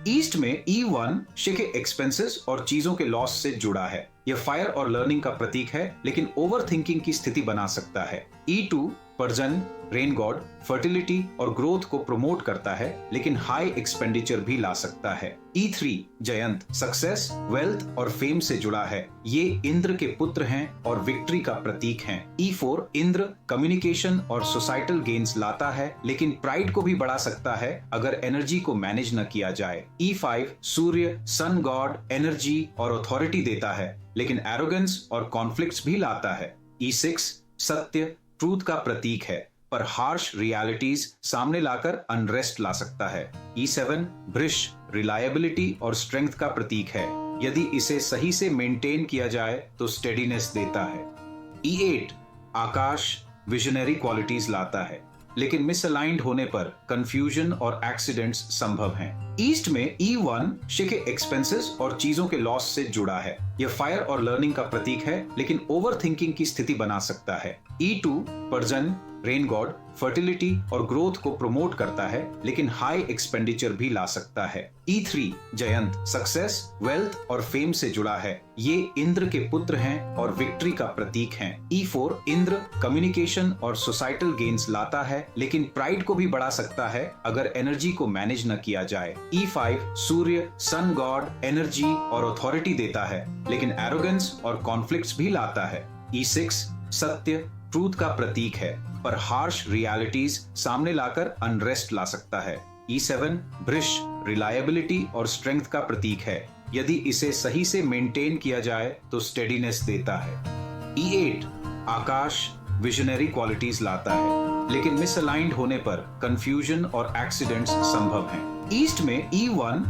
East में E1 के expenses और चीजों के लॉस से जुड़ा है। यह फायर और लर्निंग का प्रतीक है, लेकिन ओवर थिंकिंग की स्थिति बना सकता है। E2 पर्जन, रेन गॉड, फर्टिलिटी और ग्रोथ को प्रमोट करता है, लेकिन हाई एक्सपेंडिचर भी ला सकता है। E3 जयंत, सक्सेस, वेल्थ और फेम से जुड़ा है। ये इंद्र के पुत्र हैं और विक्ट्री का प्रतीक हैं। E4 इंद्र कम्युनिकेशन और सोसाइटल गेन्स लाता है, लेकिन प्राइड को भी बढ़ा सकता है अगर एनर्जी को मैनेज न किया जाए। E5 सूर्य, सन गॉड, एनर्जी और अथॉरिटी देता है, लेकिन एरोगेंस और कॉन्फ्लिक्ट्स भी लाता है। E6 सत्य, ट्रूथ का प्रतीक है, पर हार्श रियलिटीज सामने लाकर अनरेस्ट ला सकता है। E7 वृष, रिलायबिलिटी और स्ट्रेंथ का प्रतीक है। यदि इसे सही से मेंटेन किया जाए तो स्टेडीनेस देता है। E8 आकाश, विजनरी क्वालिटीज लाता है, लेकिन मिसअलाइंड होने पर कंफ्यूजन और एक्सीडेंट्स संभव हैं। ईस्ट में E1 के एक्सपेंसेस और चीजों के लॉस से जुड़ा है। यह फायर और लर्निंग का प्रतीक है, लेकिन ओवर थिंकिंग की स्थिति बना सकता है। E2 पर्जन, रेन गॉड, फर्टिलिटी और ग्रोथ को प्रमोट करता है, लेकिन हाई एक्सपेंडिचर भी ला सकता है। E3 जयंत, सक्सेस, वेल्थ और फेम से जुड़ा है। ये इंद्र के पुत्र हैं और विक्ट्री का प्रतीक हैं। E4 इंद्र कम्युनिकेशन और सोसाइटल गेन्स लाता है, लेकिन प्राइड को भी बढ़ा सकता है अगर एनर्जी को मैनेज न किया जाए। E5 सूर्य, सन गॉड, एनर्जी और अथॉरिटी देता है, लेकिन एरोगेंस और कॉन्फ्लिक्ट्स भी लाता है। E6 सत्य, ट्रूथ का प्रतीक है, पर हार्श रियलिटीज सामने लाकर अनरेस्ट ला सकता है। E7 वृष, रिलायबिलिटी और स्ट्रेंथ का प्रतीक है। यदि इसे सही से मेंटेन किया जाए तो स्टेडीनेस देता है। E8 आकाश, विजनरी क्वालिटीज लाता है, लेकिन मिसअलाइंड होने पर कंफ्यूजन और एक्सीडेंट्स संभव हैं। ईस्ट में E1